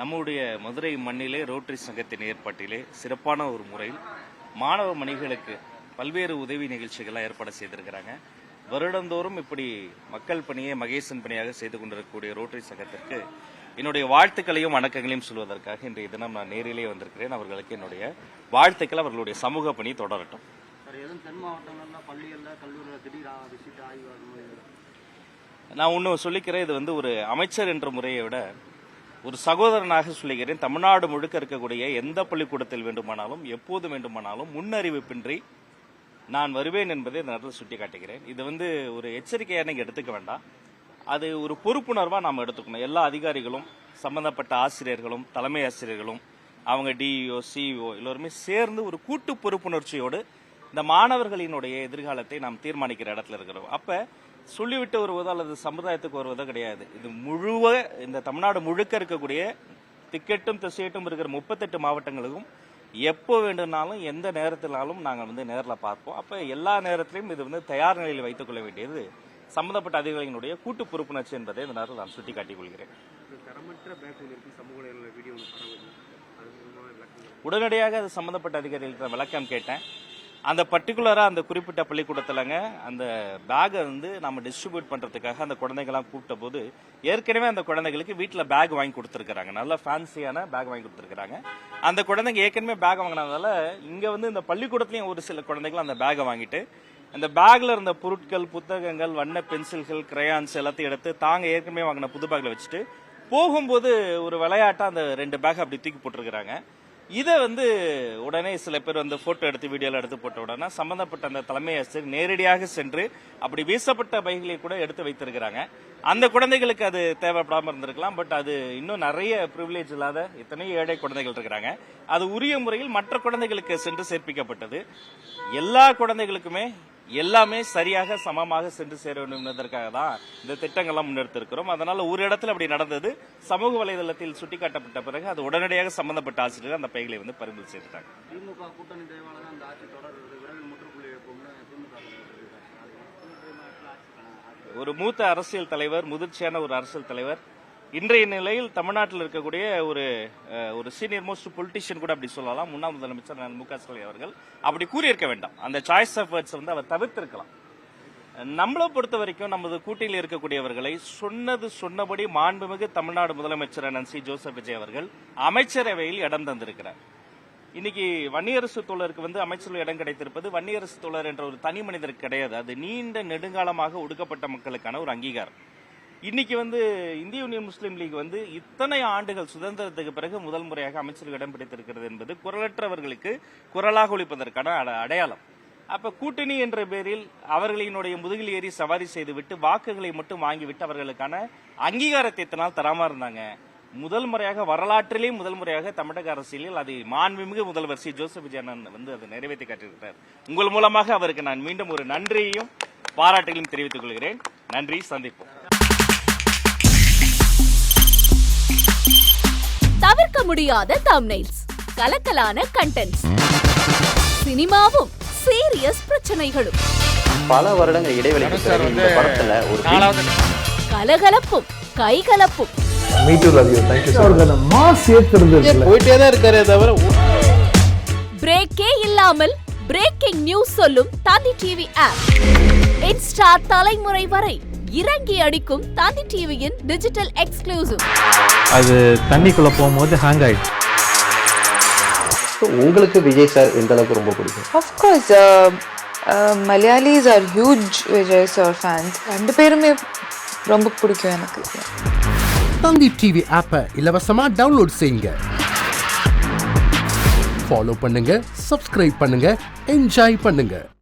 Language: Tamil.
நம்முடைய மதுரை மண்ணிலே ரோட்டரி சங்கத்தின் ஏற்பாட்டிலே சிறப்பான ஒரு முறையில் மாணவ மணிகளுக்கு பல்வேறு உதவி நிகழ்ச்சிகள்லாம் ஏற்பாடு செய்திருக்கிறாங்க. வருடந்தோறும் இப்படி மக்கள் பணியை மகேசன் பணியாக செய்து கொண்டிருக்கக்கூடிய ரோட்டரி சங்கத்திற்கு என்னுடைய வாழ்த்துக்களையும் வணக்கங்களையும் சொல்வதற்காக இன்றைய தினம் நான் நேரிலே வந்திருக்கிறேன். அவர்களுக்கு என்னுடைய வாழ்த்துக்கள். அவர்களுடைய சமூக பணி தொடரட்டும். நான் ஒன்று சொல்லிக்கிறேன், இது ஒரு அமைச்சர் என்ற முறையை விட ஒரு சகோதரனாக சொல்லுகிறேன். தமிழ்நாடு முழுக்க இருக்கக்கூடிய எந்த பள்ளிக்கூடத்தில் வேண்டுமானாலும் எப்போது வேண்டுமானாலும் முன்னறிவிப்பின்றி நான் வருவேன் என்பதை இந்த நேரத்தில் சுட்டி காட்டுகிறேன். இது ஒரு எச்சரிக்கையாக நீங்கள் எடுத்துக்க வேண்டாம். அது ஒரு பொறுப்புணர்வாக நாம் எடுத்துக்கணும். எல்லா அதிகாரிகளும், சம்பந்தப்பட்ட ஆசிரியர்களும், தலைமை ஆசிரியர்களும், அவங்க டிஇஓ சிஇஓ எல்லோருமே சேர்ந்து ஒரு கூட்டு பொறுப்புணர்ச்சியோடு இந்த மாணவர்களினுடைய எதிர்காலத்தை நாம் தீர்மானிக்கிற இடத்துல இருக்கிறோம். அப்போ சொல்லிவிட்டு வருவதோ அல்லது சமுதாயத்துக்கு வருவதோ கிடையாது. இது இந்த தமிழ்நாடு முழுக்க இருக்கக்கூடிய திக்கெட்டும் திசையட்டும் இருக்கிற 38 மாவட்டங்களுக்கும் எப்போ வேண்டும்னாலும் எந்த நேரத்தினாலும் நாங்கள் நேரில் பார்ப்போம். அப்போ எல்லா நேரத்திலையும் இது தயார் நிலையில் வைத்துக் கொள்ள வேண்டியது சம்பந்தப்பட்ட அதிகாரிகளுடைய கூட்டு பொறுப்புணர்ச்சி என்பதை இந்த நேரத்தில் நான் சுட்டி காட்டிக் கொள்கிறேன். உடனடியாக அது சம்பந்தப்பட்ட அதிகாரிகளுக்கு விளக்கம் கேட்டேன். அந்த பர்டிகுலராக அந்த குறிப்பிட்ட பள்ளிக்கூடத்தில்ங்க அந்த பேகை நம்ம டிஸ்ட்ரிபியூட் பண்ணுறதுக்காக அந்த குழந்தைகள்லாம் கூப்பிட்ட போது ஏற்கனவே அந்த குழந்தைகளுக்கு வீட்டில் பேக் வாங்கி கொடுத்துருக்காங்க. நல்ல ஃபேன்சியான பேக் வாங்கி கொடுத்துருக்காங்க. அந்த குழந்தைங்க ஏற்கனவே பேக் வாங்கினதால இங்கே இந்த பள்ளிக்கூடத்துலையும் ஒரு சில குழந்தைகள் அந்த பேகை வாங்கிட்டு அந்த பேக்ல இருந்த பொருட்கள், புத்தகங்கள், வண்ண பென்சில்கள், கிரையான்ஸ் எல்லாத்தையும் எடுத்து தாங்க ஏற்கனவே வாங்கின புது பேக்ல வச்சுட்டு போகும்போது ஒரு விளையாட்டா அந்த 2 பேக் அப்படி தூக்கி போட்டிருக்கிறாங்க. இதை உடனே சில பேர் போட்டோ எடுத்து வீடியோல எடுத்து போட்ட உடனே சம்பந்தப்பட்ட அந்த தலைமை ஆசிரியர் நேரடியாக சென்று அப்படி வீசப்பட்ட பைகளை கூட எடுத்து வைத்திருக்கிறாங்க. அந்த குழந்தைகளுக்கு அது தேவைப்படாம இருந்திருக்கலாம். பட் அது இன்னும் நிறைய பிரிவிலேஜ் இல்லாத எத்தனையோ ஏழை குழந்தைகள் இருக்கிறாங்க. அது உரிய முறையில் மற்ற குழந்தைகளுக்கு சென்று சேர்ப்பிக்கப்பட்டது. எல்லா குழந்தைகளுக்குமே எல்லாமே சரியாக சமமாக சென்று சேர வேண்டும் என்பதற்காக தான் இந்த திட்டங்கள்லாம் முன்னெடுத்திருக்கிறோம். அதனால ஒரு இடத்துல அப்படி நடந்தது. சமூக வலைதளத்தில் சுட்டிக்காட்டப்பட்ட பிறகு அது உடனடியாக சம்பந்தப்பட்ட ஆசிரியர்கள் அந்த பைகளை பறிமுதல் செய்துட்டாங்க. திமுக கூட்டணி அந்த ஆட்சி ஒரு மூத்த அரசியல் தலைவர், முதிர்ச்சியான ஒரு அரசியல் தலைவர், இன்றைய நிலையில் தமிழ்நாட்டில் இருக்கக்கூடிய ஒரு சீனியர் மோஸ்ட் பொலிட்டிஷியன் கூட அப்படி சொல்லலாம், முன்னாள் முதலமைச்சர் மு.க. ஸ்டாலின் அவர்கள் அப்படி கூறியிருக்க வேண்டாம். அந்த சாய்ஸ் ஆஃப் வேர்ட்ஸ் அவர் தவிர்த்திருக்கலாம். நம்மளை பொறுத்த வரைக்கும் நமது கூட்டணியில் இருக்கக்கூடியவர்களை சொன்னபடி மாண்புமிகு தமிழ்நாடு முதலமைச்சர் சி ஜோசப் விஜய் அவர்கள் அமைச்சரவையில் இடம் தந்திருக்கிறார். இன்னைக்கு வன்னியரசு தோழருக்கு அமைச்சரவை இடம் கிடைத்திருப்பது வன்னியரசு தோழர் என்ற ஒரு தனி மனிதருக்கு கிடையாது. அது நீண்ட நெடுங்காலமாக ஒடுக்கப்பட்ட மக்களுக்கான ஒரு அங்கீகாரம். இன்னைக்கு இந்திய யூனியன் முஸ்லீம் லீக் இத்தனை ஆண்டுகள் சுதந்திரத்துக்கு பிறகு முதல் முறையாக அமைச்சர்கள் இடம் பிடித்திருக்கிறது என்பது குரலற்றவர்களுக்கு குரலாக ஒலிப்பதற்கான அடையாளம். அப்ப கூட்டணி என்ற பேரில் அவர்களினுடைய முதுகில் ஏறி சவாரி செய்துவிட்டு வாக்குகளை மட்டும் வாங்கிவிட்டு அவர்களுக்கான அங்கீகாரத்தை இத்தனால் தராம இருந்தாங்க. முதல் முறையாக வரலாற்றிலே முதல் முறையாக தமிழக அரசியலில் அதை மாண்புமிகு முதல்வர் சி ஜோசப் விஜய் அதை நிறைவேற்றி காட்டியிருக்கிறார். உங்கள் மூலமாக அவருக்கு நான் மீண்டும் ஒரு நன்றியையும் பாராட்டுகளையும் தெரிவித்துக் கொள்கிறேன். நன்றி, சந்திப்போம். தவிர்க்க முடியாத தம்ப்நெயில்ஸ், கலக்கலான கண்டென்ட்ஸ், சினிமாவும் சீரியஸ் பிரச்சனைகளும், பல வருடங்கள் இடைவெளிக்கு பிறகு இந்த படத்துல ஒரு கலகலப்பும் கைகலப்பும், பிரேக்கே இல்லாமல் பிரேக்கிங் நியூஸ் சொல்லும் தந்தி டிவி ஆப். இன்ஸ்டா தலைமுறை வரை இறங்கி அடிக்கும் தந்தி டிவியின் டிஜிட்டல் எக்ஸ்க்ளூசிவ். அது தண்ணிக்குள்ள போகும்போது ஹேங் ஆயிடுச்சு. உங்களுக்கு விஜய் சார் எந்த அளவுக்கு ரொம்ப பிடிக்கும்? Of course, Malayalis are huge Vijay sir fans. ரெண்டு பேருமே ரொம்ப பிடிக்கும் எனக்கு. தந்தி டிவி ஆப்பை இலவசமா டவுன்லோட் செய்யுங்க. ஃபாலோ பண்ணுங்க, சப்ஸ்கிரைப் பண்ணுங்க, என்ஜாய் பண்ணுங்க.